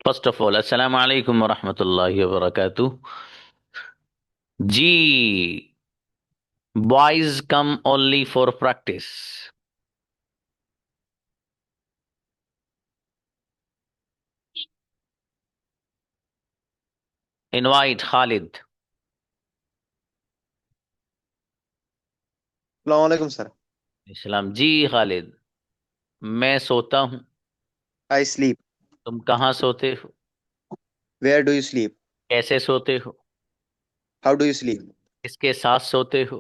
First of all अस्सलाम वालेकुम वरहमतुल्लाहि वबरकातुह। जी, boys come only for practice. Invite Khalid. वालेकुम सर। इस्लाम जी खालिद। मैं सोता हूँ। I sleep. तुम कहाँ सोते हो? Where do you sleep? कैसे सोते हो? How do you sleep? किसके साथ सोते हो?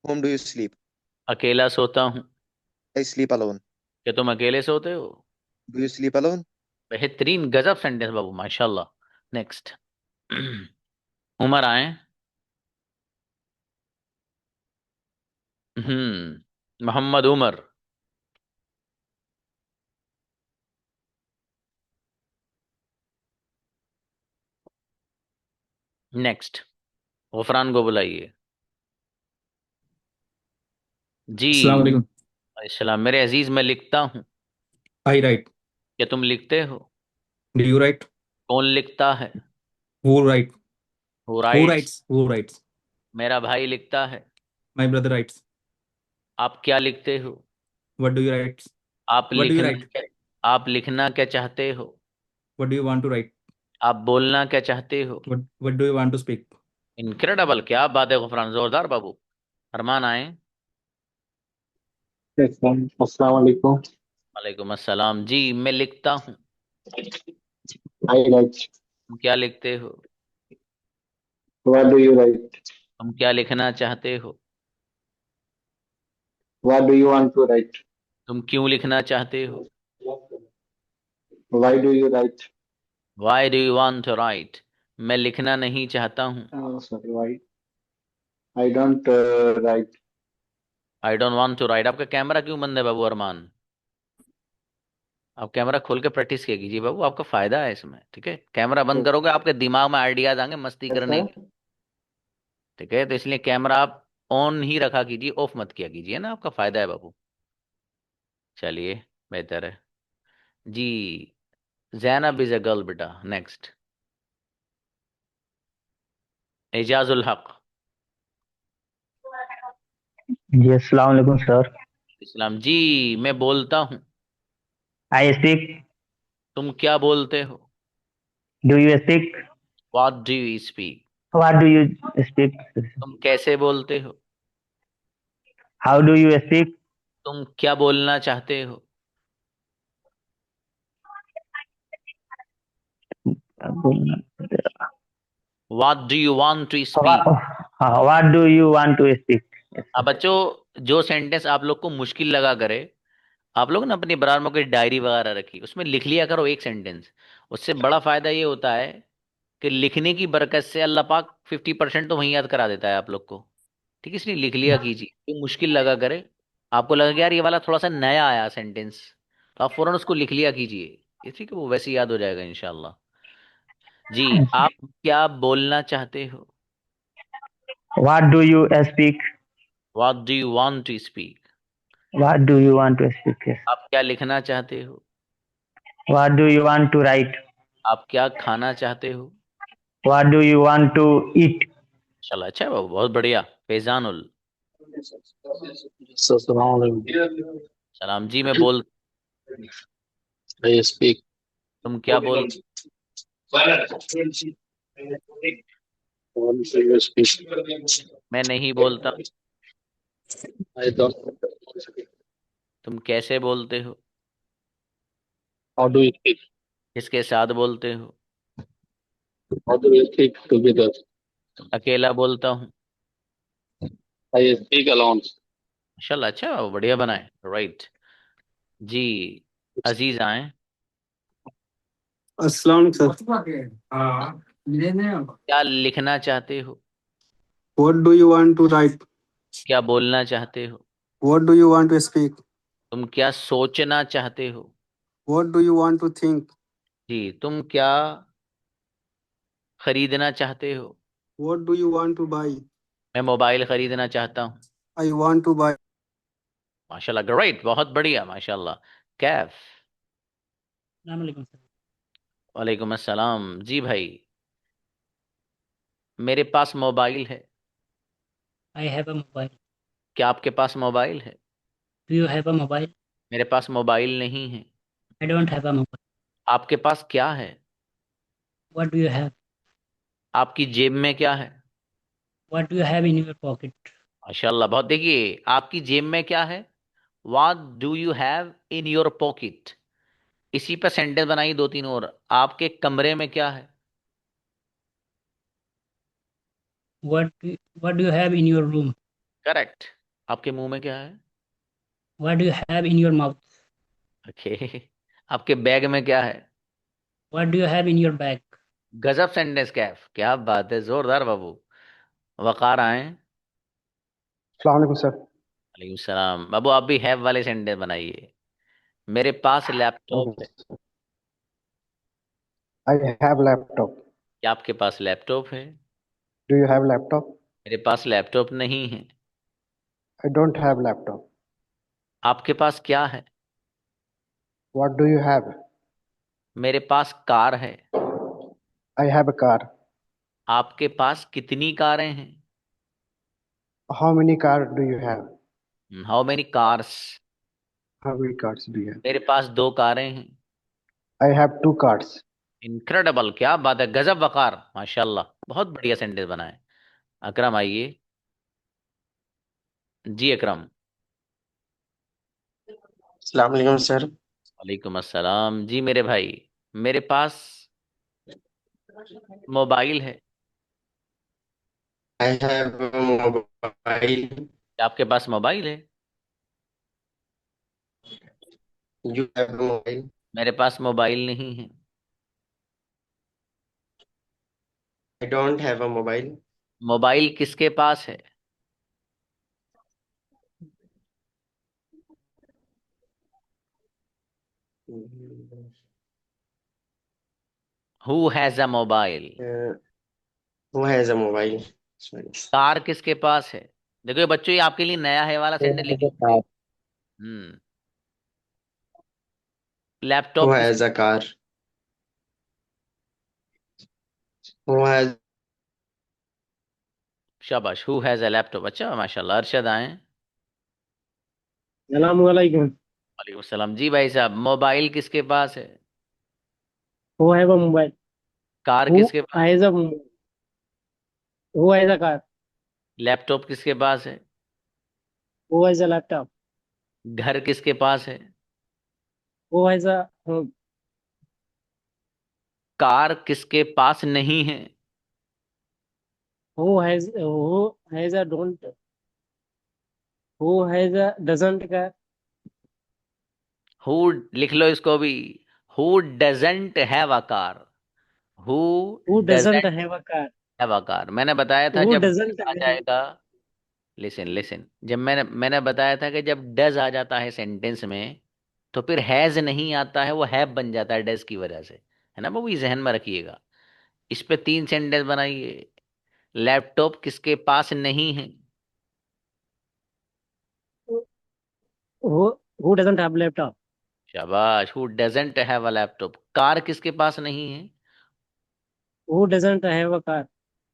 Whom do you sleep? अकेला सोता हूँ। I sleep alone. क्या तुम अकेले सोते हो? Do you sleep alone? बेहतरीन गजब सेंटेंस बाबू, माशाल्लाह। नेक्स्ट। उमर आए। मोहम्मद उमर। नेक्स्ट। गफरान को बुलाइए। जी। अस्सलाम वालेकुम। इस्लाम मेरे अजीज, मैं लिखता हूँ। I write. क्या तुम लिखते हो? Do you write? कौन लिखता है? वो write. Who who writes? Writes? Who writes? मेरा भाई लिखता है। My brother writes. आप क्या लिखते हो? What do you write? आप व्हाट डू यू लिखना राइट? क्या? आप लिखना क्या चाहते हो? What do you want to write? आप बोलना क्या चाहते हो? What do you want to speak? Incredible, क्या बात है गफरान, जोरदार बाबू। अरमान आए। अस्सलाम वालेकुम। वालेकुम अस्सलाम। जी, मैं लिखता हूँ। I write. तुम क्या लिखते हो? What do you write? तुम क्या लिखना चाहते हो? What do you want to write? तुम क्यों लिखना चाहते हो? Why do you write? Why do you want to write? मैं लिखना नहीं चाहता हूँ। Sorry, why I don't write. I don't want to write. आपका कैमरा क्यों बंद है बाबू अरमान? आप कैमरा खोल के प्रैक्टिस किया कीजिए बाबू, आपका फायदा है इसमें, ठीक है? कैमरा बंद करोगे आपके दिमाग में आइडियाज आएंगे मस्ती यस करने सर। के। ठीक है, तो इसलिए कैमरा आप ऑन ही रखा कीजिए, ऑफ मत किया कीजिए ना, आपका फायदा है बाबू। चलिए, बेहतर है। जी। जैनब इज अ गर्ल बेटा। नेक्स्ट। एजाजुल हक। जी अस्सलाम वालेकुम सर। इस्लाम जी। मैं बोलता हूँ। I speak. तुम क्या बोलते हो? Do you speak? What do you speak? What do you speak? तुम कैसे बोलते हो? How do you speak? तुम क्या बोलना चाहते हो? What do you want to speak? What do you want to speak? अब बच्चों, जो सेंटेंस आप लोग को मुश्किल लगा करे, आप लोग ना अपनी बराबर में कोई डायरी वगैरह रखी, उसमें लिख लिया करो एक सेंटेंस। उससे बड़ा फायदा ये होता है कि लिखने की बरकत से अल्लाह पाक 50% तो वहीं याद करा देता है आप लोग को। ठीक है, इसलिए लिख लिया कीजिए, जो मुश्किल लगा करे। आपको लगा कि यार ये वाला थोड़ा सा नया आया सेंटेंस, तो आप फौरन उसको लिख लिया कीजिए। इसी को वो वैसे ही याद हो जाएगा इंशाल्लाह। जी। आप क्या बोलना चाहते हो? What do you speak? What do you want to speak? What do you want to speak? आप क्या लिखना चाहते हो? What do you want to write? आप क्या खाना चाहते हो? What do you want to eat? चलो, अच्छा है बाबू, बहुत बढ़िया। फैजानुल। अस्सलाम वालेकुम। सलाम जी। मैं बोल। आई स्पीक। तुम क्या बोल? What do you speak? मैं नहीं बोलता। I don't. तुम कैसे बोलते हो? How do you speak? किसके साथ बोलते हो? How do you speak together? अकेला बोलता हूँ। I speak alone. माशाल्लाह, अच्छा बाबू, बढ़िया बनाए, राइट। जी। अजीज आए। अस्सलाम वालेकुम सर। क्या लिखना चाहते हो? What do you want to write? क्या बोलना चाहते हो? What do you want to speak? तुम क्या सोचना चाहते हो? What do you want to think? जी। तुम क्या खरीदना चाहते हो? What do you want to buy? मैं मोबाइल खरीदना चाहता हूँ। I want to buy. माशाल्लाह, ग्रेट, बहुत बढ़िया, माशाल्लाह। कैफ। अस्सलाम वालेकुम सर। वालेकुम अस्सलाम जी भाई। मेरे पास मोबाइल है। I have a mobile. क्या आपके पास मोबाइल है? Do you have a mobile? मेरे पास मोबाइल नहीं है। I don't have a mobile. आपके पास क्या है? What do you have? आपकी जेब में क्या है? What do you have in your pocket? माशाल्लाह, बहुत। देखिए, आपकी जेब में क्या है? What do you have in your pocket. इसी पर सेंटेंस बनाइए दो तीन और। आपके कमरे में क्या है? What do you have in your room? Correct. आपके मुंह में क्या है? What do you have in your mouth? Okay. आपके बैग में क्या है? What do you have in your bag? गजब सेंटेंस कैफ, क्या बात है, जोरदार बाबू। वकार आए। Assalamualaikum sir. वालेकुम सलाम बाबू, आप भी हैव वाले सेंटेंस बनाइए। मेरे पास लैपटॉप है। Okay. I have laptop. क्या आपके पास लैपटॉप है? Do you have laptop? मेरे पास लैपटॉप नहीं है। I don't have laptop. आपके पास क्या है? What do you have? मेरे पास कार है। I have a car. आपके पास कितनी कारें हैं? How many cars do you have? How many cars? How many cars do you have? मेरे पास दो कारें हैं। I have two cars. Incredible, क्या बात है, गजब वकार, माशाल्लाह, बहुत बढ़िया सेंटेंस बनाए। अकरम आइए। जी अकरम। अस्सलाम वालेकुम सर। वालेकुम अस्सलाम जी मेरे भाई। मेरे पास मोबाइल है। I have mobile. क्या आपके पास मोबाइल है? You have mobile. मेरे पास मोबाइल नहीं है। I don't have a mobile. Mobile किसके पास है? Who has a mobile? Who has a mobile. Sorry. Car किसके पास है? देखो ये बच्चों, ये आपके लिए नया है वाला सेंटेंस लिखे होंगे। हम्म। हु लैपटॉप किस? Has a car. Who has. शाबाश, हु हैज अ लैपटॉप। अच्छा, माशाल्लाह। अरशद आए। Assalamualaikum. वालेकुम सलाम जी भाई साहब। मोबाइल किसके पास है? Who have a mobile? Car Who किसके पास? has a mobile? Who has a car? Laptop किसके पास है? Who has a laptop? घर किसके पास है? Who has a home? Car किसके पास नहीं है? Who has a don't? Who has a doesn't car? Who, लिख लो इसको भी। Who doesn't have a car? Who Who doesn't doesn't have a car? Have a car. मैंने बताया था Who जब doesn't आ have? जाएगा। लिसन लिसन, जब मैंने बताया था कि जब डज आ जाता है सेंटेंस में, तो फिर हैज नहीं आता है, वो हैव बन जाता है डज की वजह से, है ना बाबू, ये जहन में रखिएगा। इस पे तीन सेंटेंस बनाइए। लैपटॉप किसके पास नहीं है? Who doesn't have laptop? शाबाश, who doesn't have a laptop. Car किसके पास नहीं है? Who doesn't have a car?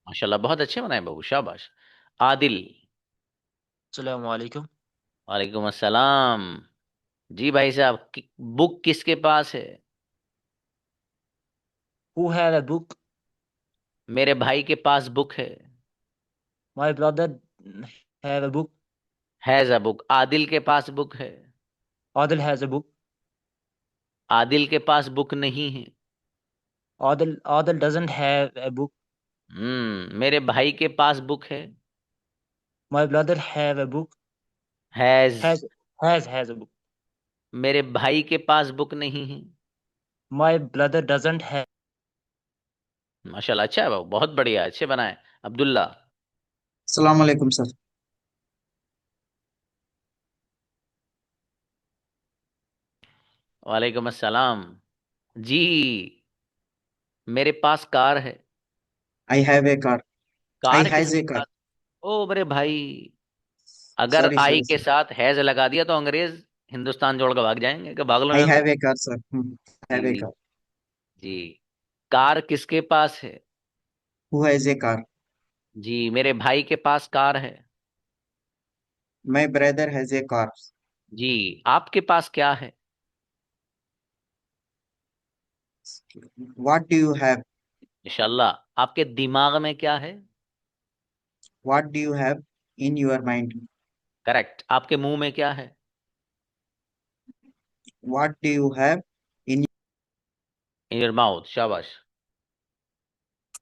माशाल्लाह, बहुत अच्छे बनाए बाबू, शाबाश। आदिल। अस्सलाम वालेकुम। वालेकुम अस्सलाम जी भाई साहब। बुक किसके पास है? Who have a book? मेरे भाई के पास बुक है। My brother have a book. Has a book. Adil के पास बुक है। Adil has a book. Adil के पास बुक नहीं है। Adil doesn't have a book. मेरे भाई के पास बुक है। My brother have a book. Has. Has has a book. मेरे भाई के पास बुक नहीं है। My brother doesn't have. माशाल्लाह, अच्छा है बाबू, बहुत बढ़िया, अच्छे बनाए। अब्दुल्ला। अस्सलाम वालेकुम सर। वालेकुम अस्सलाम जी। मेरे पास कार है। I have a car. I car has किसके ए कार। पास? ओ मेरे भाई, अगर सॉरी आई सॉरी के सर। साथ हैज लगा दिया तो अंग्रेज हिंदुस्तान छोड़ कर भाग जाएंगे कि भाग लो आई यहाँ से। Have a car sir. Have जी ए जी कार। जी। कार किसके पास है? Who has a car? जी, मेरे भाई के पास कार है। My brother has a car. जी, आपके पास क्या है? What do you have? इंशाल्लाह। आपके दिमाग में क्या है? What do you have in your mind? Correct. आपके मुंह में क्या है? What do you have in in your mouth. शाबाश।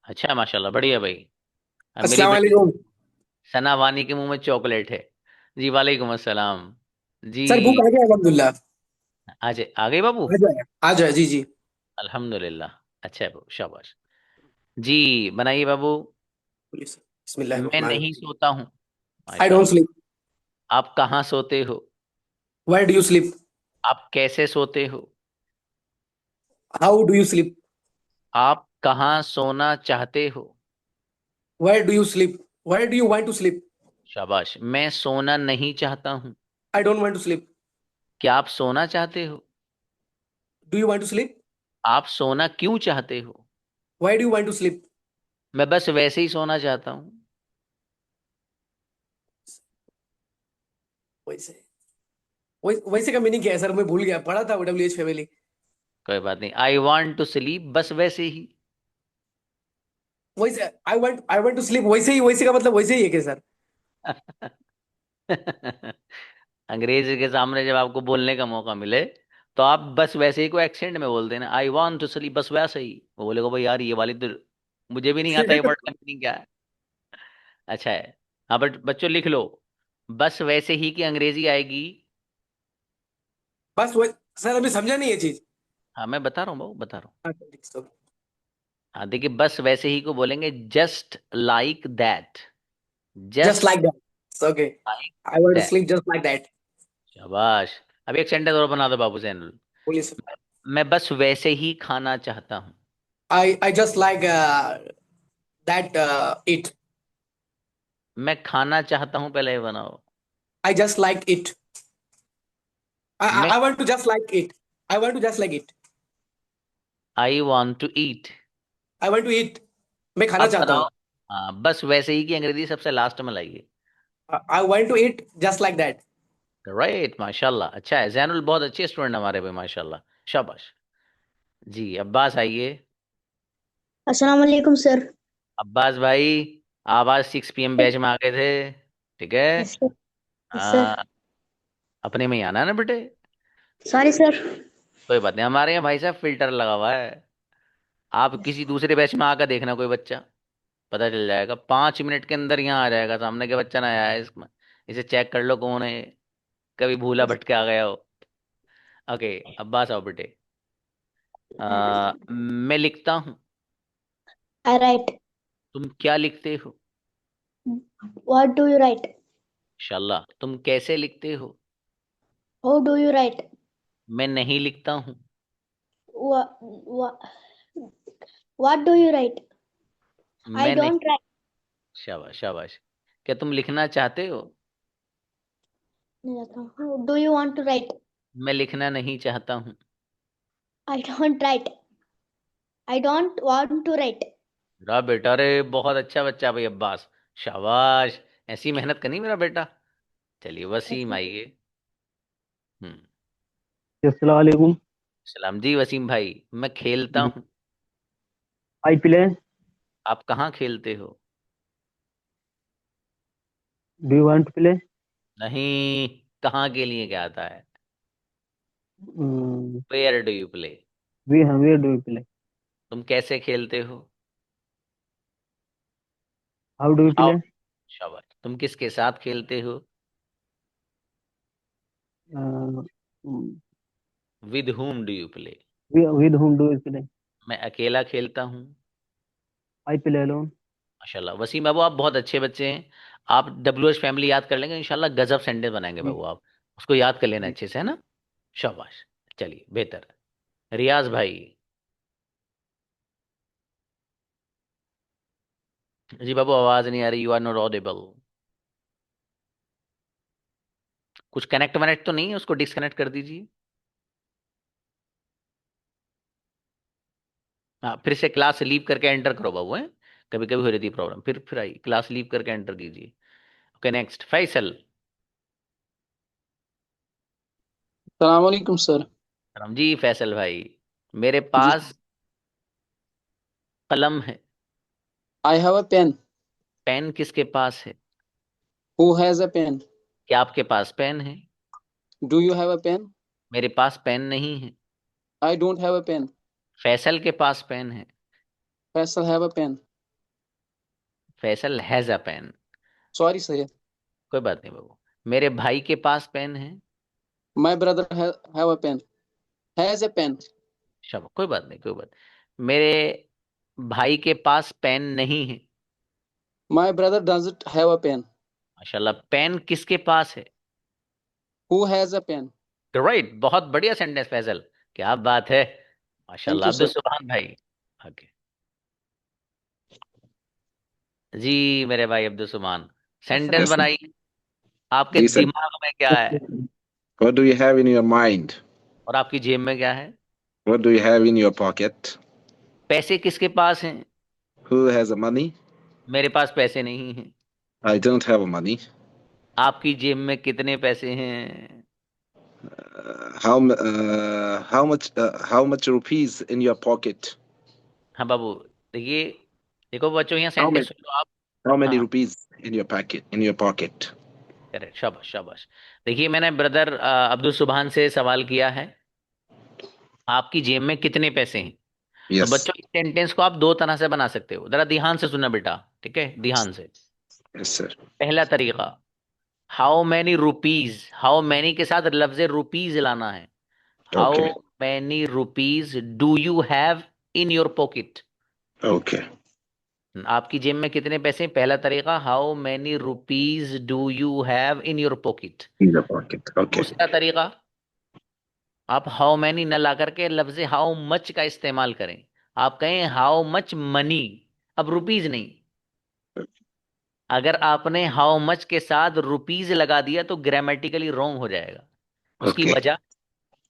अच्छा है, माशाल्लाह, बढ़िया भाई। अब मेरी अस्सलाम बेटी वालेकुम। सना वानी के मुंह में चॉकलेट है। जी, वालेकुम अस्सलाम। जी। सर भूख आ गया अल्हम्दुलिल्लाह। आज आ गए बाबू? आ जाए जी जी। अल्हम्दुलिल्लाह। अच्छा है बाबू, शाबाश। जी, बनाइए बाबू। मैं नहीं बिस्मिल्लाहिर्रहमानिर्रहीम। सोता हूँ। आई डोंट माशाल्लाह। स्लीप। आप कहाँ सोते हो? Where do you sleep? आप कैसे सोते हो? How do you sleep? आप कहाँ सोना चाहते हो? Where do you sleep? Where do you want to sleep? शाबाश। मैं सोना नहीं चाहता हूँ। I don't want to sleep. क्या आप सोना चाहते हो? Do you want to sleep? आप सोना क्यों चाहते हो? Why do you want to sleep? मैं बस वैसे ही सोना चाहता हूँ। वैसे वैसे का मीनिंग क्या है सर? मैं भूल गया, पढ़ा था डब्ल्यूएच फैमिली। कोई बात नहीं। आई वॉन्ट टू स्लीप, बस वैसे ही। वैसे आई वांट टू स्लीप, वैसे का मतलब वैसे ही है क्या सर? अंग्रेजी के सामने जब आपको बोलने का मौका मिले तो आप बस वैसे ही को एक्सेंट में बोल देना, आई वॉन्ट टू स्लीप, बस वैसे ही। वो बोलेगा भाई यार, ये वाली तो मुझे भी नहीं आता, ये वर्ड का मीनिंग क्या है। अच्छा है। हाँ, बट बच्चों लिख लो, बस वैसे ही की अंग्रेजी आएगी। बस सर अभी समझा नहीं ये चीज। हाँ, मैं बता रहा हूँ बाबू, बता रहा हूँ। अच्छा, हाँ, देखिए, बस वैसे ही को बोलेंगे just like that. Just just like that. Okay. Like I want to that. Sleep just like that. शाबाश। अब एक सेंटेंस और बना दो बाबू जैनुल। बोलिए सर। मैं बस वैसे ही खाना चाहता हूँ। I just like that it. मैं खाना चाहता हूँ, पहले ये बनाओ। I just like it. मैं I want to just like it. I want to just like it. I want to eat. I want to eat. मैं खाना अब चाहता बनाओ। हूँ। हाँ, बस वैसे ही की अंग्रेजी सबसे लास्ट में लाइए। I want to eat just like that. Right, माशाल्लाह। अच्छा है, जैनुल बहुत अच्छे स्टूडेंट हमारे भाई, माशाल्लाह। शाबाश। जी, अब्बास आइए। अस्सलाम वालेकुम सर। अब्बास भाई, आप आज 6 PM बैच में आ गए थे, ठीक है। Yes sir. Yes sir. हाँ, अपने में ही आना है ना बेटे। Sorry sir. कोई बात नहीं, हमारे यहाँ भाई साहब फिल्टर लगा हुआ है। आप किसी दूसरे बैच में आकर देखना कोई बच्चा, पता चल जाएगा। 5 मिनट के अंदर यहाँ आ जाएगा सामने के बच्चा ना आया है इसमें। इसे चेक कर लो कौन है ये। कभी भूला भटके आ गया हो। ओके, अब्बास आओ बेटे। मैं लिखता हूँ। I write. तुम क्या लिखते हो? What do you write? इंशाल्लाह। तुम कैसे लिखते हो? How do you write? मैं नहीं लिखता हूँ। What do you write? I मैं नहीं। Don't write. शाबाश शाबाश। क्या तुम लिखना चाहते हो? How do you want to write? मैं लिखना नहीं चाहता हूँ। I don't write. I don't want to write. मेरा बेटा, रे बहुत अच्छा बच्चा भाई अब्बास। शाबाश। ऐसी मेहनत करनी मेरा बेटा। चलिए, वसीम आइए। हम्म। अस्सलाम वालेकुम। सलाम जी वसीम भाई। मैं खेलता हूँ। I play. आप कहाँ खेलते हो? Do you want to play? नहीं, कहाँ के लिए क्या आता है? Where do you play? We हाँ, वेयर डू यू प्ले? तुम कैसे खेलते हो? How do you how. Play? शाबाश। तुम किसके साथ खेलते हो? With whom do you play? With whom do you play? मैं अकेला खेलता हूँ। I play alone. माशाल्लाह वसीम बाबू, आप बहुत अच्छे बच्चे हैं। आप WH फैमिली याद कर लेंगे इंशाल्लाह, गजब सेंटेंस बनाएंगे जी बाबू आप। उसको याद कर लेना जी। अच्छे से, है ना। शाबाश। चलिए, बेहतर। रियाज भाई। जी बाबू, आवाज नहीं आ रही। You are not audible. कुछ कनेक्ट वनेक्ट तो नहीं है, उसको डिस्कनेक्ट कर दीजिए। हाँ, फिर से क्लास लीव करके एंटर करो बाबू, है कभी कभी हो जाती है प्रॉब्लम, फिर आई क्लास लीव करके एंटर कीजिए। Okay next Faisal. सलामकुम सर। राम जी फैसल भाई, मेरे जी। पास कलम है। I have a pen. Pen किसके पास है? Who has a pen? क्या आपके पास पेन है? Do you have a pen? मेरे पास पेन नहीं है। I don't have a pen. Faisal के पास पेन है। Faisal have a pen. Faisal has a pen. Sorry sir. कोई बात नहीं बाबू। मेरे भाई के पास पेन है। My brother have a pen. Has a pen. शब कोई बात नहीं, कोई बात। मेरे भाई के पास पेन नहीं है। My brother doesn't have a pen. माशाल्लाह, पेन किसके पास है? Who has a pen? Right, बहुत बढ़िया सेंटेंस फैसल, क्या बात है। थैंक माशाल्लाह यू अब्दुल सर। सुभान भाई। ओके जी मेरे भाई अब्दुल सुभान, सेंटेंस Yes, sir. बनाइए। आपके जी सर। दिमाग में क्या है What do you have in your mind? और आपकी जेब में क्या है? What do you have in your pocket? पैसे किसके पास हैं? Who has the money? मेरे पास पैसे नहीं हैं। I don't have money. आपकी जेब में कितने पैसे हैं? How much rupees in your pocket? हाँ बाबू, देखिए, देखो बच्चों यहाँ How सेंटेंस many सुन लो आप। how many हाँ rupees in your pocket? Correct, शाबाश शाबाश। देखिए मैंने ब्रदर अब्दुल सुभान से सवाल किया है, आपकी जेब में कितने पैसे हैं? तो Yes. बच्चों इस सेंटेंस को आप दो तरह से बना सकते हो, जरा ध्यान से सुनना बेटा, ठीक है ध्यान से। Yes, sir. पहला तरीका, how many rupees, how many के साथ लफ्ज रुपीज लाना है। How Okay. Many rupees do you have in your pocket? Okay. आपकी जेब में कितने पैसे हैं? पहला तरीका, how many rupees do you have in your pocket. In your pocket. Okay. दूसरा तरीका, आप हाउ मैनी न ला करके लफ्ज हाउ मच का इस्तेमाल करें। आप कहें हाउ मच मनी, अब रुपीज नहीं। अगर आपने हाउ मच के साथ रुपीज लगा दिया तो ग्रामेटिकली रॉन्ग हो जाएगा। उसकी Okay. वजह,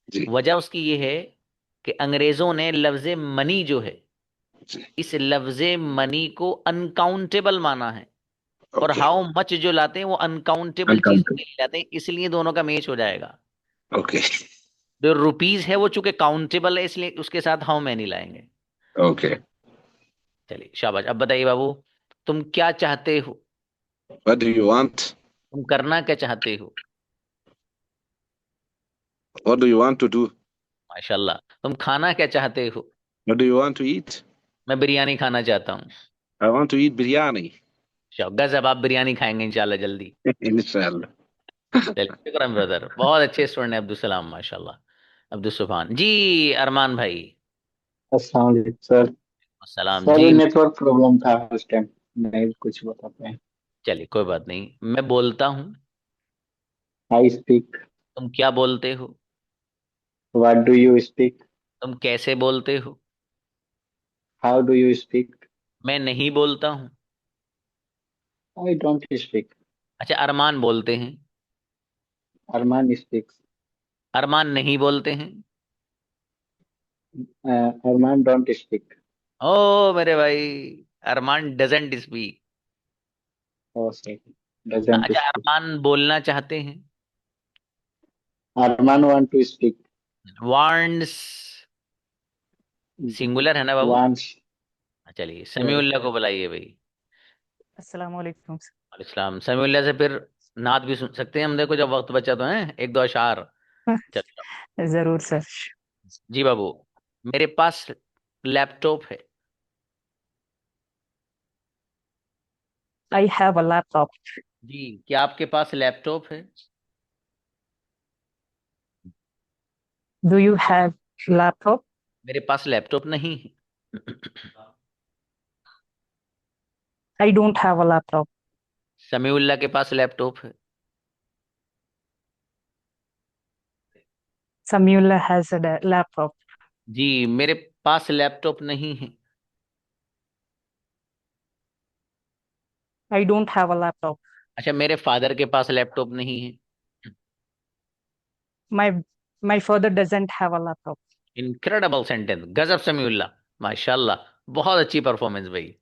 जी वजह उसकी ये है कि अंग्रेजों ने लफ्ज मनी जो है, जी इस लफ्ज मनी को अनकाउंटेबल माना है, और Okay. हाउ मच जो लाते हैं वो अनकाउंटेबल चीज Uncountable. नहीं लाते हैं, इसलिए दोनों का मैच हो जाएगा। Okay. जो रुपीज है वो चूंकि काउंटेबल है, इसलिए उसके साथ हाउ मैनी लाएंगे। Okay. चलिए शाबाश। अब बताइए बाबू, तुम क्या चाहते हो? What do you want? तुम करना क्या चाहते हो? What do you want to do? माशाल्लाह। तुम खाना क्या चाहते हो? What do you want to eat? मैं बिरयानी खाना चाहता हूँ। I want to eat biryani. गजब, आप बिरयानी खाएंगे इंशाल्लाह जल्दी। Inshallah. चलिए शुक्रान ब्रदर, बहुत अच्छे स्टूडेंट है अब्दुल सलाम माशाल्लाह। अब्दुल सुभान जी। अरमान भाई। अस्सलाम वालेकुम सर। सलाम सर जी। नेटवर्क प्रॉब्लम था उस टाइम, नहीं कुछ बता पाए। चलिए कोई बात नहीं, मैं बोलता हूँ, आई स्पीक। तुम क्या बोलते हो? What do you speak? तुम कैसे बोलते हो? How do you speak? मैं नहीं बोलता हूँ। I don't speak. अच्छा, अरमान बोलते हैं। अरमान स्पीक्स। अरमान नहीं बोलते हैं। अरमान डोंट स्पीक। ओ मेरे भाई, अरमान डजंट स्पीक। ओ सर, डजंट अच्छा, स्पीक। अरमान बोलना चाहते हैं। Armaan want to speak. Wants singular है ना बाबू? वांट्स। चलिए समीउल्लाह को बुलाइए भाई। अस्सलाम वालेकुम। अलैहिस्सलाम। समीउल्लाह से फिर नात भी सुन सकते हैं हम, देखो जब वक्त बचा तो है एक दो अशार। चलो जरूर सर। जी बाबू, मेरे पास लैपटॉप है। I have a laptop. जी, क्या आपके पास लैपटॉप है? Do you have laptop? मेरे पास लैपटॉप नहीं है। I don't have a laptop. Samiullah के पास लैपटॉप है। Samiullah has a laptop. जी, मेरे पास लैपटॉप नहीं है। I don't have a laptop. अच्छा, मेरे फादर के पास लैपटॉप नहीं है। My my father doesn't have a laptop. Incredible sentence, गजब समीउल्लाह। माशाल्लाह, बहुत अच्छी परफॉर्मेंस भाई।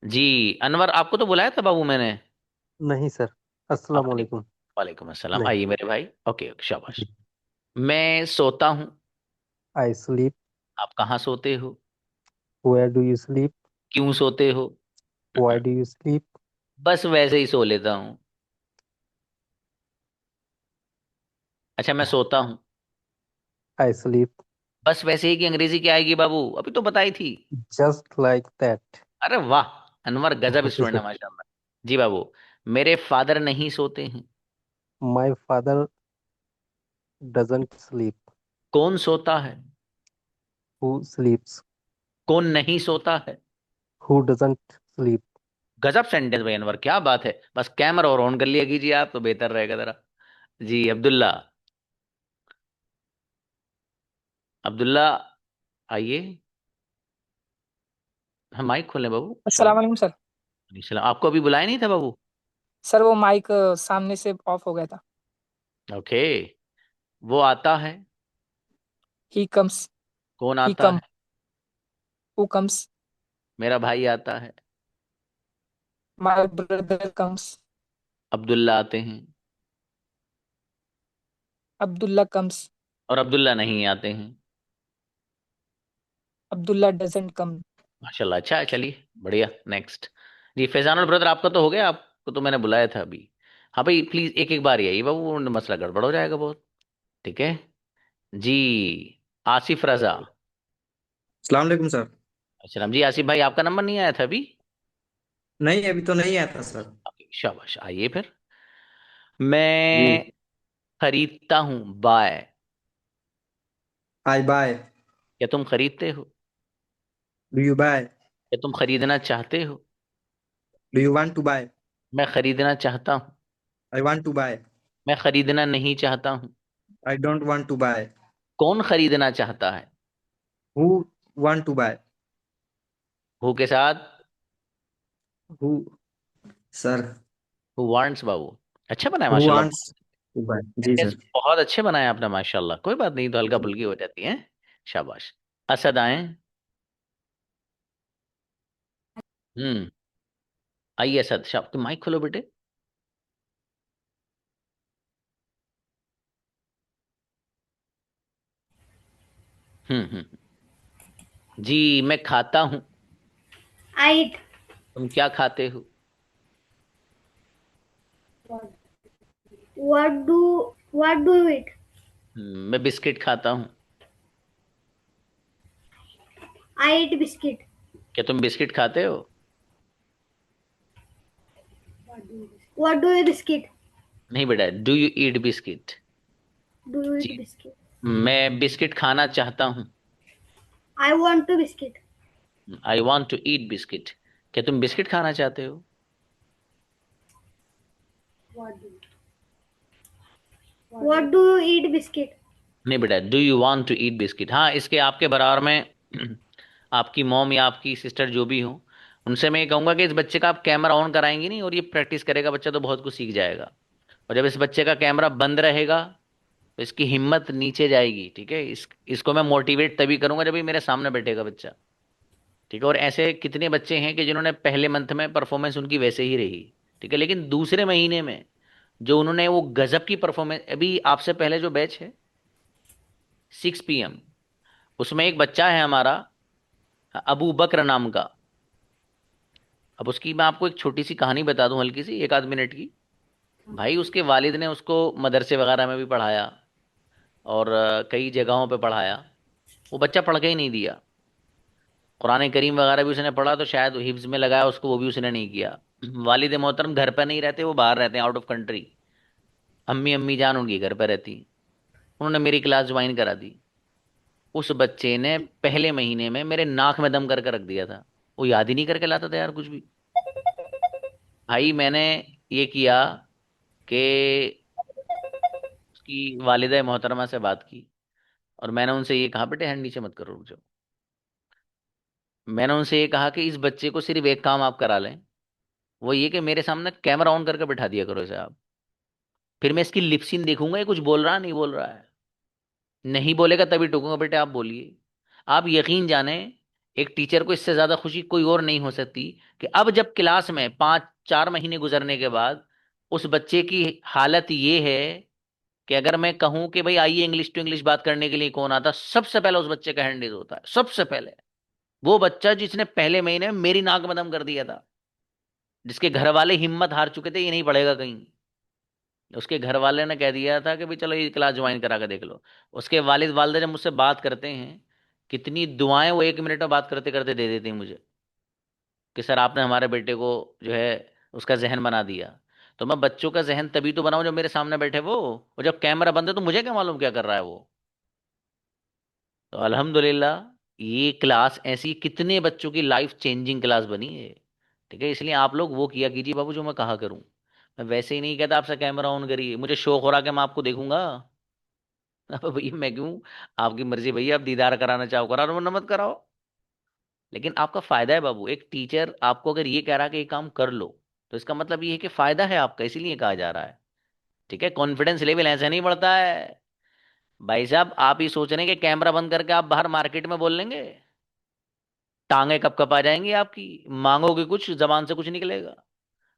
जी, अनवर आपको तो बुलाया था बाबू मैंने। नहीं सर। अस्सलाम आपने? वालेकुम। वालेकुम अस्सलाम, नहीं। आइए मेरे भाई। ओके ओके, शाबाश। मैं सोता हूँ। I sleep. आप कहाँ सोते हो? Where do you sleep? क्यों सोते हो? Why do you sleep? बस वैसे ही सो लेता हूँ। अच्छा, मैं सोता हूँ। I sleep. बस वैसे ही, कि अंग्रेजी क्या आएगी बाबू, अभी तो बताई थी। Just like that. अरे वाह, अनवर गजब स्टूडेंट है माशाल्लाह। जी बाबू। मेरे फादर नहीं सोते हैं। My father doesn't sleep. कौन सोता है? हु स्लीप्स? कौन नहीं सोता है? Who doesn't sleep? गजब सेंटेंस भाई अनवर, क्या बात है। बस कैमरा और ऑन कर लिया कीजिए आप, तो बेहतर रहेगा जरा। जी अब्दुल्ला। अब्दुल्ला, आइए। हम माइक खोलें बाबू, अस्सलाम बाबू। वालेकुम सर। सलाम, आपको अभी बुलाया नहीं था बाबू? सर वो माइक सामने से ऑफ हो गया था। ओके। वो आता है। He comes. कौन ही आता कम। है? Who comes? मेरा भाई आता है। My brother comes. अब्दुल्ला आते हैं। अब्दुल्ला कम्स। और अब्दुल्ला नहीं आते हैं। Abdullah doesn't come. माशाल्लाह, अच्छा है, चलिए बढ़िया। नेक्स्ट। जी फैजानुल ब्रदर, आपका तो हो गया, आपको तो मैंने बुलाया था अभी। हाँ भाई, प्लीज एक एक बार ही आइए बाबू, वरना मसला गड़बड़ हो जाएगा बहुत। ठीक है। जी। आसिफ रजा। अस्सलाम वालेकुम सर। अच्छा जी, आसिफ भाई आपका नंबर नहीं आया था अभी? नहीं, अभी तो नहीं आया था सर। शाबाश, आइए फिर। जी। मैं खरीदता हूँ, बाय। आई बाय। क्या तुम खरीदते हो? Do you buy? क्या तुम खरीदना चाहते हो? Do you want to buy? मैं खरीदना चाहता हूँ। I want to buy. मैं खरीदना नहीं चाहता हूँ। I don't want to buy. कौन खरीदना चाहता है? Who want to buy? Who के साथ? Who sir. हु वांट्स बाबू। अच्छा बनाया हु माशाल्लाह। Wants to buy? जी सेंटेंस सर। बहुत अच्छे बनाए आपने माशाल्लाह, कोई बात नहीं, तो हल्का फुल्की हो जाती है। शाबाश। असद आए। हम्म। आइए असद, शाब तुम माइक खोलो बेटे। जी, मैं खाता हूँ। I eat. तुम क्या खाते हो? What do you eat? मैं बिस्किट खाता हूँ। I eat biscuit. क्या तुम बिस्किट खाते हो? What do you biscuit? नहीं बेटा, do you eat biscuit? Do you eat जी, biscuit? मैं बिस्किट खाना चाहता हूँ। I want to biscuit. I want to eat biscuit. क्या तुम बिस्किट खाना चाहते हो? What do you eat biscuit? नहीं बेटा, do you want to eat biscuit. हाँ, इसके आपके बराबर में आपकी मॉम या आपकी सिस्टर जो भी हो, उनसे मैं ये कहूंगा कि इस बच्चे का आप कैमरा ऑन कराएंगे नहीं, और ये प्रैक्टिस करेगा बच्चा, तो बहुत कुछ सीख जाएगा। और जब इस बच्चे का कैमरा बंद रहेगा, तो इसकी हिम्मत नीचे जाएगी। ठीक है, इसको मैं मोटिवेट तभी करूंगा जब ये मेरे सामने बैठेगा बच्चा। ठीक है, और ऐसे कितने बच्चे हैं कि जिन्होंने पहले मंथ में परफॉर्मेंस उनकी वैसे ही रही। ठीक है, लेकिन दूसरे महीने में जो उन्होंने वो गजब की परफॉर्मेंस, अभी आपसे पहले जो बैच है 6 PM, उसमें एक बच्चा है हमारा, अबू बकर नाम का। अब उसकी मैं आपको एक छोटी सी कहानी बता दूं, हल्की सी, 1 आध मिनट की। भाई उसके वालिद ने उसको मदरसे वगैरह में भी पढ़ाया, और कई जगहों पे पढ़ाया। वो बच्चा पढ़ के ही नहीं दिया। कुरान करीम वगैरह भी उसने पढ़ा, तो शायद हिफ्ज में लगाया उसको, वो भी उसने नहीं किया। वालिद मोहतरम घर पर नहीं रहते, वो बाहर रहते हैं, आउट ऑफ कंट्री। अम्मी अम्मी जान उनकी घर पर रहती। उन्होंने मेरी क्लास ज्वाइन करा दी। उस बच्चे ने पहले महीने में मेरे नाक में दम करके रख दिया था। वो याद ही नहीं करके लाता था यार कुछ भी। भाई मैंने ये किया कि उसकी वालिदा मोहतरमा से बात की, और मैंने उनसे ये कहा, बेटे हैंड नीचे मत करो, रुक जाओ। मैंने उनसे ये कहा कि इस बच्चे को सिर्फ एक काम आप करा लें, वो ये कि मेरे सामने कैमरा ऑन करके बैठा दिया करो इसे आप। फिर मैं इसकी लिपसिन देखूंगा, ये कुछ बोल रहा नहीं बोल रहा है। नहीं बोलेगा तभी टोकूंगा, बेटे आप बोलिए। आप यकीन जाने, एक टीचर को इससे ज्यादा खुशी कोई और नहीं हो सकती कि अब जब क्लास में 5-4 महीने गुजरने के बाद उस बच्चे की हालत ये है कि अगर मैं कहूं कि भाई आइए इंग्लिश टू इंग्लिश बात करने के लिए कौन आता, सबसे पहले उस बच्चे का हैंड रेज होता है। सबसे पहले वो बच्चा जिसने पहले महीने में मेरी नाक में दम कर दिया था, जिसके घर वाले हिम्मत हार चुके थे ये नहीं पढ़ेगा कहीं, उसके घर वाले ने कह दिया था कि भाई चलो ये क्लास ज्वाइन करा के देख लो। उसके वालिद वालिदा जब मुझसे बात करते हैं, कितनी दुआएं वो 1 मिनट में बात करते करते दे देते हैं मुझे कि सर आपने हमारे बेटे को जो है उसका जहन बना दिया। तो मैं बच्चों का जहन तभी तो बनाऊं जब मेरे सामने बैठे वो जब कैमरा बंद है तो मुझे क्या मालूम क्या कर रहा है वो। तो अल्हम्दुलिल्लाह ये क्लास ऐसी कितने बच्चों की लाइफ चेंजिंग क्लास बनी है। ठीक है, इसलिए आप लोग वो किया कीजिए बाबू जो मैं कहा करूं। मैं वैसे ही नहीं कहता आपसे कैमरा ऑन करिए, मुझे शौक हो रहा कि मैं आपको देखूंगा। अब भैया मैं क्यों, आपकी मर्जी भैया, आप दीदार कराना चाहो करा लो वरना मत कराओ। लेकिन आपका फायदा है बाबू, एक टीचर आपको अगर ये कह रहा है कि ये काम कर लो तो इसका मतलब ये है कि फायदा है आपका, इसीलिए कहा जा रहा है। ठीक है, कॉन्फिडेंस लेवल ऐसे नहीं बढ़ता है भाई साहब। आप ही सोच रहे हैं कि कैमरा बंद करके आप बाहर मार्केट में बोल लेंगे, टांगे कब कब आ जाएंगी आपकी, मांगोगे कुछ जबान से कुछ निकलेगा।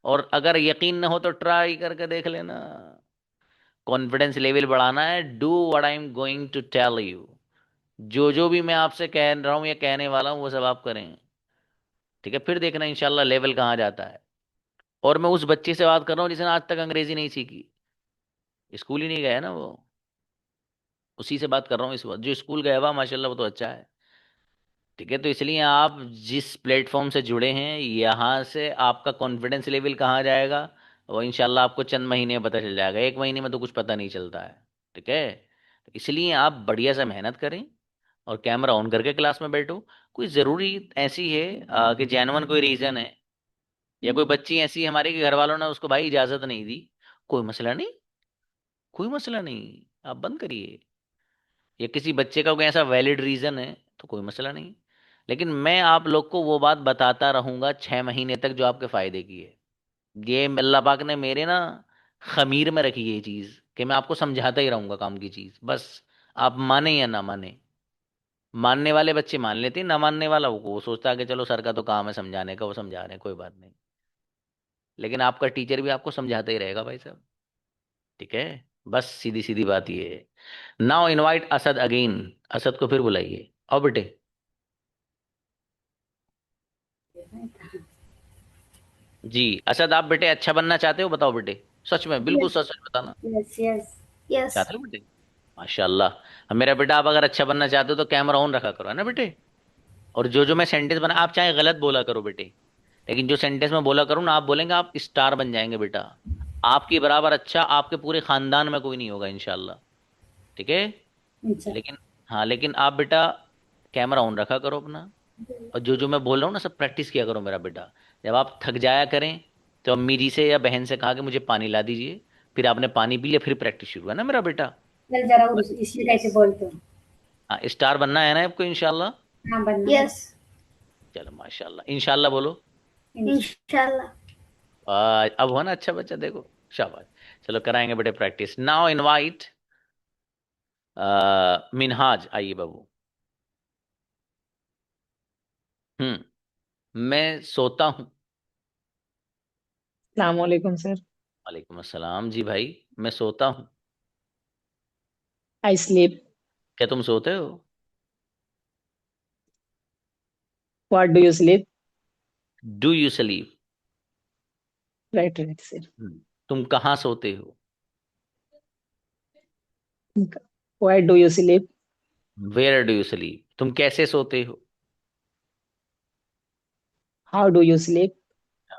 और अगर यकीन ना हो तो ट्राई करके देख लेना। कॉन्फिडेंस लेवल बढ़ाना है, do what I am going to tell you. जो भी मैं आपसे कह रहा हूं या कहने वाला हूं वो सब आप करें। ठीक है, फिर देखना इंशाल्लाह लेवल कहाँ जाता है। और मैं उस बच्चे से बात कर रहा हूँ जिसने आज तक अंग्रेजी नहीं सीखी, स्कूल ही नहीं गया ना वो, उसी से बात कर रहा हूँ इस वक्त। जो स्कूल गया हुआ माशाल्लाह वो तो अच्छा है। ठीक है, तो इसलिए आप जिस प्लेटफॉर्म से जुड़े हैं यहाँ से आपका कॉन्फिडेंस लेवल कहाँ जाएगा वो इंशाल्लाह आपको चंद महीने में पता चल जाएगा, 1 महीने में तो कुछ पता नहीं चलता है। ठीक है, तो इसलिए आप बढ़िया से मेहनत करें और कैमरा ऑन करके क्लास में बैठो। कोई ज़रूरी ऐसी है कि जेन्युइन कोई रीज़न है, या कोई बच्ची ऐसी है हमारे के घर वालों ने उसको भाई इजाज़त नहीं दी, कोई मसला नहीं, कोई मसला नहीं, आप बंद करिए। या किसी बच्चे का कोई ऐसा वैलिड रीज़न है तो कोई मसला नहीं। लेकिन मैं आप लोग को वो बात बताता रहूंगा 6 महीने तक जो आपके फायदे की है। ये अल्लाह पाक ने मेरे ना खमीर में रखी है ये चीज़ कि मैं आपको समझाता ही रहूंगा काम की चीज़, बस आप माने या ना माने। मानने वाले बच्चे मान लेते हैं, ना मानने वाला वो सोचता है कि चलो सर का तो काम है समझाने का, वो समझा रहे हैं कोई बात नहीं। लेकिन आपका टीचर भी आपको समझाता ही रहेगा भाई साहब। ठीक है, बस सीधी सीधी बात ये है। Now invite Asad again, Asad को फिर बुलाइए। आओ बेटे। जी असद, आप बेटे अच्छा बनना चाहते हो, बताओ बेटे, सच में बिल्कुल Yes, सच सच बताना। yes, yes, yes. चाहते हो बेटे? माशाल्लाह। अब मेरा बेटा आप अगर अच्छा बनना चाहते हो तो कैमरा ऑन रखा करो, है ना बेटे। और जो जो मैं सेंटेंस बना, आप चाहे गलत बोला करो बेटे, लेकिन जो सेंटेंस मैं बोला करूँ ना आप बोलेंगे आप स्टार बन जाएंगे बेटा। आपके बराबर अच्छा आपके पूरे खानदान में कोई नहीं होगा इंशाल्लाह। ठीक है, अच्छा, लेकिन हाँ, लेकिन आप बेटा कैमरा ऑन रखा करो अपना। और जो जो मैं बोल रहा हूँ ना सब प्रैक्टिस किया करो मेरा बेटा। जब आप थक जाया करें तो अम्मी जी से या बहन से कहा कि मुझे पानी ला दीजिए, फिर आपने पानी पी लिया, फिर प्रैक्टिस शुरू, है ना मेरा बेटा। चल जरा बस इसी कैसे बोलते हो? हाँ, स्टार बनना है ना आपको इंशाल्लाह। हाँ बनना है। यस, चलो माशाल्लाह, इंशाल्लाह बोलो। इंशाल्लाह। अब हो ना अच्छा बच्चा, देखो शाबाश। चलो कराएंगे बेटे प्रैक्टिस। नाउ इनवाइट मिनहाज, आइए बाबू। मैं सोता हूँ। Assalamualaikum, sir. वालेकुम अस्सलाम जी भाई, मैं सोता हूँ। I sleep. क्या तुम सोते हो? What do you sleep? Do you sleep? Right, right, sir. तुम कहाँ सोते हो? Why do you sleep? Where do you sleep? तुम कैसे सोते हो? How do you sleep?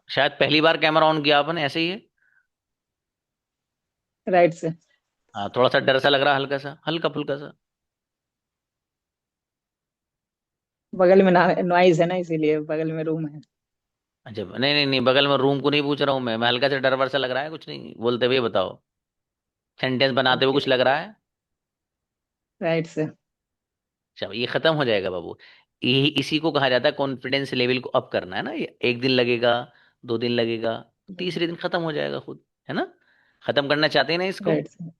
शायद पहली बार कैमरा ऑन किया आपने, ऐसे ही है। Right, sir. हाँ, थोड़ा सा डर सा लग रहा है, हल्का सा, हल्का फुल्का सा। बगल में नॉइज है ना, इसीलिए बगल में रूम है। अच्छा, नहीं नहीं नहीं, बगल में रूम को नहीं पूछ रहा हूँ मैं हल्का सा डर वर सा लग रहा है, कुछ नहीं बोलते हुए बताओ, सेंटेंस बनाते हुए Okay. कुछ लग रहा है। Right, sir. अच्छा, ये खत्म हो जाएगा बाबू। यही इसी को कहा जाता है कॉन्फिडेंस लेवल को अप करना, है ना। ये 1 दिन लगेगा, 2 दिन लगेगा, तीसरे दिन खत्म हो जाएगा खुद, है ना। खत्म करना चाहते हैं ना इसको? Right, sir.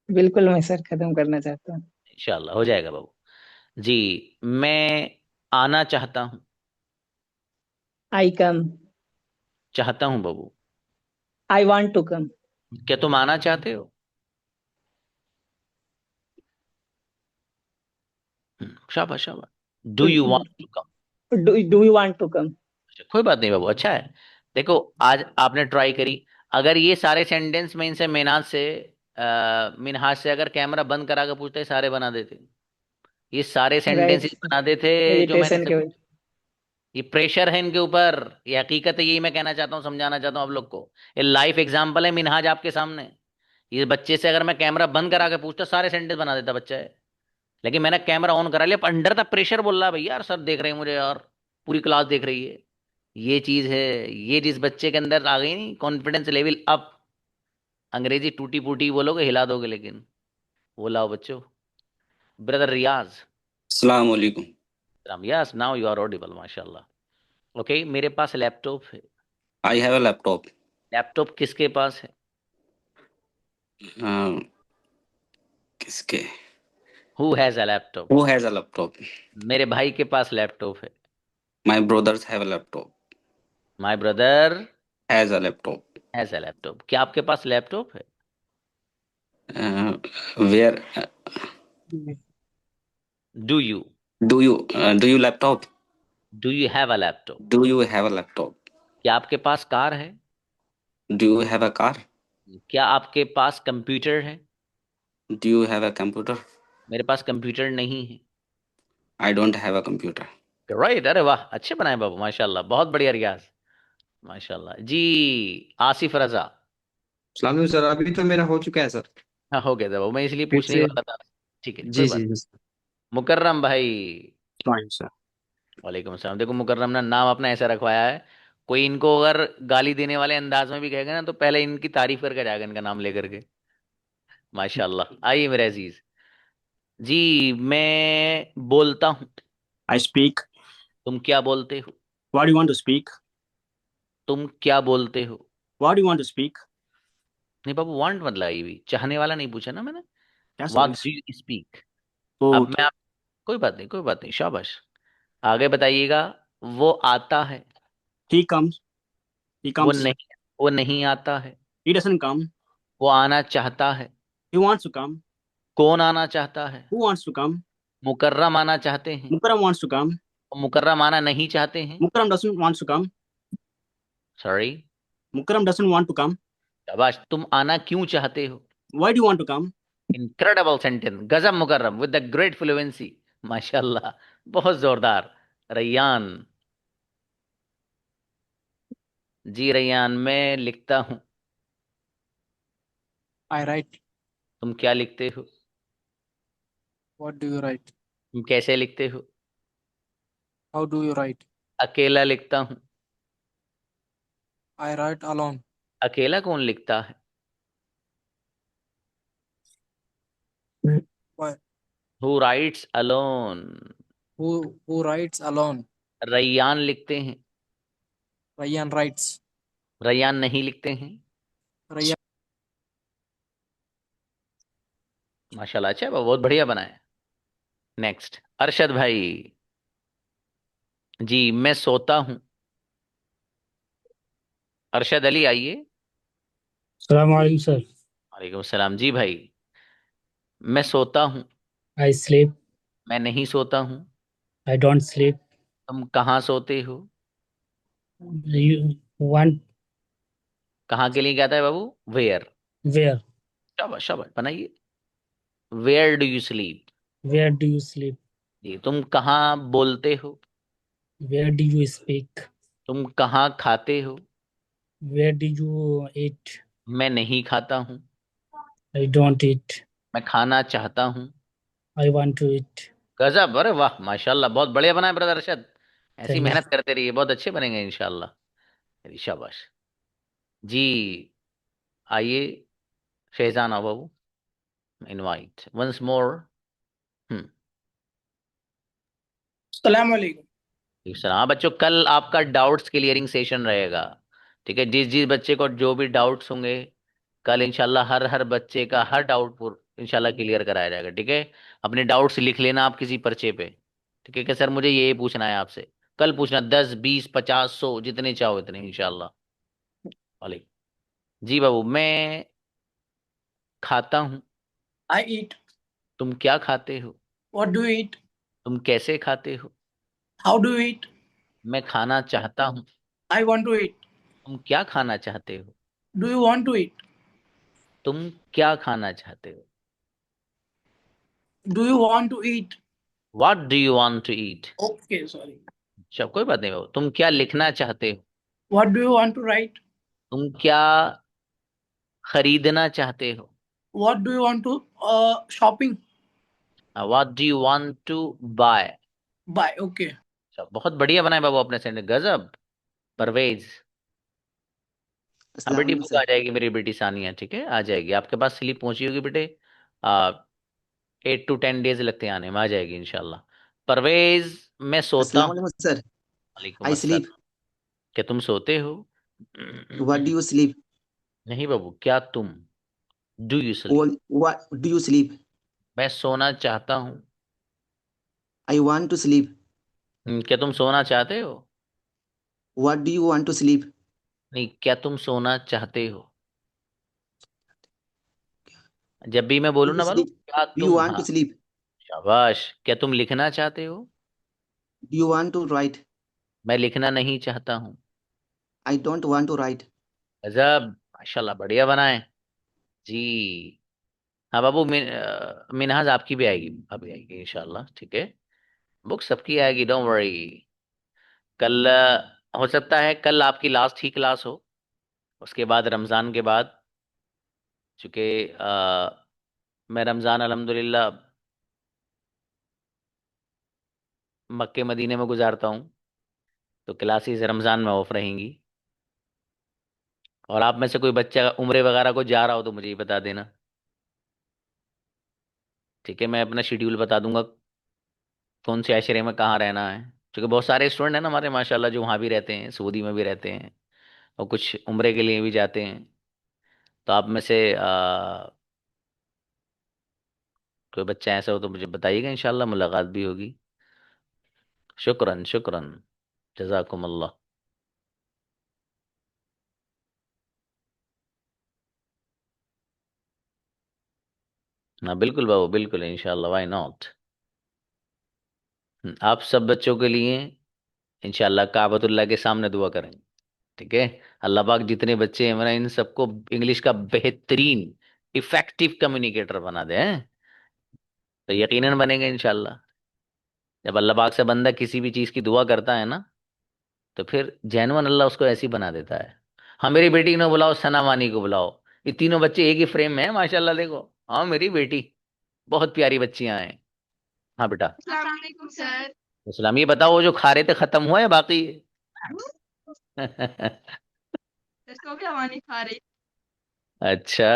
बिल्कुल मैं सर खत्म करना चाहता हूँ। इंशाल्लाह हो जाएगा बाबू। जी, मैं आना चाहता हूँ। I come. चाहता हूँ बाबू। I want to come. क्या तुम आना चाहते हो? शाबाश शाबाश। Do you want to come? Do you want to come? कोई बात नहीं बाबू, अच्छा है। देखो, आज आपने ट्राई करी। अगर ये सारे सेंटेंस में इनसे मिनहाज से अगर कैमरा बंद करा के पूछते, सारे बना देते। ये सारे Right. सेंटेंसेस बना देते जो मैंने Meditation से के पूछे। ये प्रेशर है इनके ऊपर। ये हकीकत है, यही मैं कहना चाहता हूँ, समझाना चाहता हूँ आप लोग को। ये लाइफ एग्जाम्पल है मिनहाज आपके सामने। ये बच्चे से अगर मैं कैमरा बंद करा के पूछता, सारे सेंटेंस बना देता बच्चा है। लेकिन मैंने कैमरा ऑन करा लिया, अंडर द प्रेशर बोल रहा है, भैया यार सर देख रहे हैं मुझे, यार पूरी क्लास देख रही है। ये चीज है। ये जिस बच्चे के अंदर आ गई नहीं, कॉन्फिडेंस लेवल अप। अंग्रेजी टूटी फूटी बोलोगे, हिला दोगे, लेकिन वो लाओ बच्चों। ब्रदर रियाज। अस्सलाम वालेकुम। Yes, now you are audible, माशाल्लाह। ओके, मेरे पास लैपटॉप है। I have a laptop. Laptop किसके पास है? किसके? Who has a laptop? Who has a laptop? मेरे भाई के पास लैपटॉप है। My brothers have a laptop. My brother has a laptop. Has a laptop. क्या आपके पास लैपटॉप है? Where do you do you laptop? Do you have a laptop? Do you have a laptop? क्या आपके पास car है? Do you have a car? क्या आपके पास computer है? Do you have a computer? मेरे पास कंप्यूटर नहीं है। I don't have a computer. Right, अरे वाह, अच्छे बनाए बाबू, माशाल्लाह, बहुत बढ़िया रियाज, माशाल्लाह जी। आसिफ रजा। सलाम सर, अभी तो मेरा हो चुका है सर। हाँ, हो गया था बाबू, मैं इसलिए फिर पूछने ही से। वाला था। ठीक है, कोई जी बात जी नहीं। जी मुकर्रम भाई। Fine sir. वालेकुम अस्सलाम। देखो, मुकर्रम ने नाम अपना ऐसा रखवाया है। कोई इनको अगर गाली देने वाले अंदाज में भी कहेगा ना, तो पहले इनकी तारीफ करके जाएगा, इनका नाम लेकर के। माशाल्लाह। आइए मेरे अजीज जी, मैं बोलता हूँ। I speak. तुम क्या बोलते हो? What you want to speak? तुम क्या बोलते हो? What you want to speak? नहीं बाबू, वांट मतलब आई भी चाहने वाला नहीं पूछा ना मैंने। क्या वाट सर? Do you speak? अब ओके। मैं आप कोई बात नहीं, कोई बात नहीं, शाबाश। आगे बताइएगा। वो आता है। He comes. ही वो कम्स। नहीं वो नहीं आता है। He doesn't come. वो आना चाहता है। He wants to come. कौन आना चाहता है? Who wants to come? Mukarram आना चाहते हैं। Mukarram wants to come. और मुकर्रम आना नहीं चाहते हैं। Mukarram doesn't wants to come. Sorry. Mukarram doesn't want to come. शाबाश। तुम आना क्यों चाहते हो? Why do you want to come? Incredible sentence, गजब Mukarram, with the great fluency. माशाल्लाह, बहुत जोरदार। रैयान। जी रैयान, मैं लिखता हूँ। I write. तुम क्या लिखते हो? What do you write? तुम कैसे लिखते हो? How do you write? अकेला लिखता हूँ। I write alone. अकेला कौन लिखता है? Why? Who writes alone? Who writes alone? Ryan लिखते हैं। Ryan writes. रैयान नहीं लिखते हैं। Ryan. माशाल्लाह, अच्छा है, बहुत बढ़िया बनाया। नेक्स्ट, अरशद भाई। जी, मैं सोता हूँ। अरशद अली, आइए। अस्सलाम वालेकुम सर। वालेकुम सलाम जी भाई। मैं सोता हूँ। I sleep. मैं नहीं सोता हूँ। I don't sleep. तुम कहाँ सोते हो? यू वांट कहाँ के लिए कहता है बाबू? वेयर। वेयर। शाबाश शाबाश, बनाइए। Where do you sleep? Where do you sleep? जी, तुम कहाँ बोलते हो? Where do you speak? तुम कहाँ खाते हो? Where do you eat? मैं नहीं खाता हूँ। I don't eat. मैं खाना चाहता हूँ। I want to eat. गजब, अरे वाह, माशाल्लाह, बहुत बढ़िया बनाए ब्रदर अरशद। ऐसी थैंक यू। मेहनत करते रहिए, बहुत अच्छे बनेंगे इंशाल्लाह। मेरी शाबाश जी। आइए फैजान आओ बाबू। Invite once more. हम्म। अस्सलाम वालेकुम। हाँ बच्चों, कल आपका डाउट्स क्लियरिंग सेशन रहेगा। ठीक है, जिस जिस बच्चे को जो भी डाउट्स होंगे, कल इंशाल्लाह हर हर बच्चे का हर डाउट इंशाल्लाह क्लियर कराया जाएगा। ठीक है, अपने डाउट्स लिख लेना आप किसी पर्चे पे। ठीक है कि सर मुझे ये पूछना है आपसे, कल पूछना, 10, 20, 50, 100 जितने चाहो इतने इंशाल्लाह। वालेकुम। जी बाबू, मैं खाता हूँ। I eat. तुम क्या खाते हो? What do you eat? तुम कैसे खाते हो? How do you eat? मैं खाना चाहता हूँ। I want to eat. तुम क्या खाना चाहते हो? Do you want to eat? तुम क्या खाना चाहते हो? Do you want to eat? What do you want to eat? Okay, sorry. अच्छा, कोई बात नहीं बाबू। तुम क्या लिखना चाहते हो? What do you want to write? तुम क्या खरीदना चाहते हो? What do you want to shopping? What do you want to buy? Buy. Okay. अच्छा, बहुत बढ़िया बनाए बाबू आपने सेंटेंस, गजब। परवेज। हाँ बेटी, अस्सलाम बुक आ सर। जाएगी मेरी बेटी सानिया। ठीक है, आ जाएगी आपके पास, स्लिप पहुंची होगी बेटे। 8 to 10 डेज लगते हैं आने में, आ जाएगी इंशाल्लाह। परवेज, मैं सोता अस्सलाम हूँ। वालेकुम सर। वालेकुम आई अस्सलाम। स्लीप। क्या तुम सोते हो? What do you sleep? नहीं बाबू, क्या तुम? Do you sleep? What do you sleep? मैं सोना चाहता हूँ। I want to sleep. क्या तुम सोना चाहते हो? What do you want to sleep? नहीं, क्या तुम सोना चाहते हो? जब भी मैं डू बोलूँ यू ना बालू, स्लीप? क्या डू यू तुम, वांट हाँ। To sleep? शाबाश। क्या तुम लिखना चाहते हो? Do you want to write? मैं लिखना नहीं चाहता हूँ। I don't want to write. गजब, माशाल्लाह, बढ़िया बनाए जी। हाँ बाबू, मिनहाज आपकी भी आएगी, अभी आएगी इंशाल्लाह। ठीक है, बुक सबकी आएगी, डोंट वरी। कल हो सकता है कल आपकी लास्ट ही क्लास हो, उसके बाद रमज़ान के बाद, चूँकि मैं रमज़ान अल्हम्दुलिल्लाह मक्के मदीने में गुजारता हूँ, तो क्लासेस रमज़ान में ऑफ रहेंगी। और आप में से कोई बच्चा उम्रे वगैरह को जा रहा हो तो मुझे ही बता देना। ठीक है, मैं अपना शेड्यूल बता दूंगा, कौन से अशरे में कहाँ रहना है, क्योंकि बहुत सारे स्टूडेंट हैं ना हमारे माशाल्लाह जो वहाँ भी रहते हैं, सऊदी में भी रहते हैं, और कुछ उम्रे के लिए भी जाते हैं। तो आप में से कोई बच्चा ऐसा हो तो मुझे बताइएगा, इंशाल्लाह मुलाकात भी होगी। शुक्रन शुक्रन, जज़ाकुमुल्लाह। हाँ बिल्कुल बाबू, बिल्कुल इंशाल्लाह, व्हाई नॉट। आप सब बच्चों के लिए इंशाल्लाह काबतुल्लाह के सामने दुआ करें। ठीक है, अल्लाह पाक जितने बच्चे हैं मेरा, इन सबको इंग्लिश का बेहतरीन इफेक्टिव कम्युनिकेटर बना दे, हैं? तो यकीनन बनेंगे इंशाल्लाह। जब अल्लाह पाक से बंदा किसी भी चीज़ की दुआ करता है ना, तो फिर जैनवन अल्लाह उसको ऐसी बना देता है। हाँ, मेरी बेटी को ना बुलाओ, सना मानी को बुलाओ, ये तीनों बच्चे एक ही फ्रेम में हैं माशाल्लाह, देखो। हाँ मेरी बेटी, बहुत प्यारी बच्चियां हैं। हाँ बेटा। अस्सलाम वालेकुम सर। इस्लाम, ये बताओ वो जो खा रहे थे खत्म हुआ है बाकी है? इसको भी हमारी खा रही। अच्छा,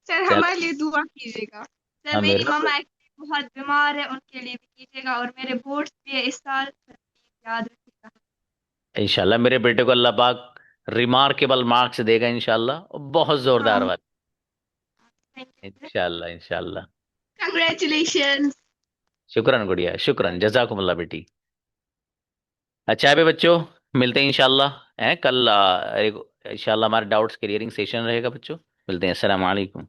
सर चल। हमारे लिए दुआ कीजिएगा। सर हाँ मेरी मेरे मम्मा एक्चुअली बहुत बीमार है, उनके लिए भी कीजिएगा, और मेरे बोर्ड्स भी है इस साल, सर प्लीज याद रखिएगा। इंशाल्लाह मेरे बेटे को अल्लाह पाक रिमार्केबल मार्क्स देगा इंशाल्लाह, और बहुत जोरदार हाँ, वाले। इंशाल्लाह इंशाल्लाह। कंग्रेचुलेशन। शुक्रन गुड़िया, शुक्रन, जजाकुमुल्लाह बेटी। अच्छा है बे बच्चों, मिलते हैं इंशाल्लाह, हैं कल। इंशाल्लाह हमारा डाउट्स क्लियरिंग सेशन रहेगा बच्चों। मिलते हैं, अस्सलाम वालेकुम।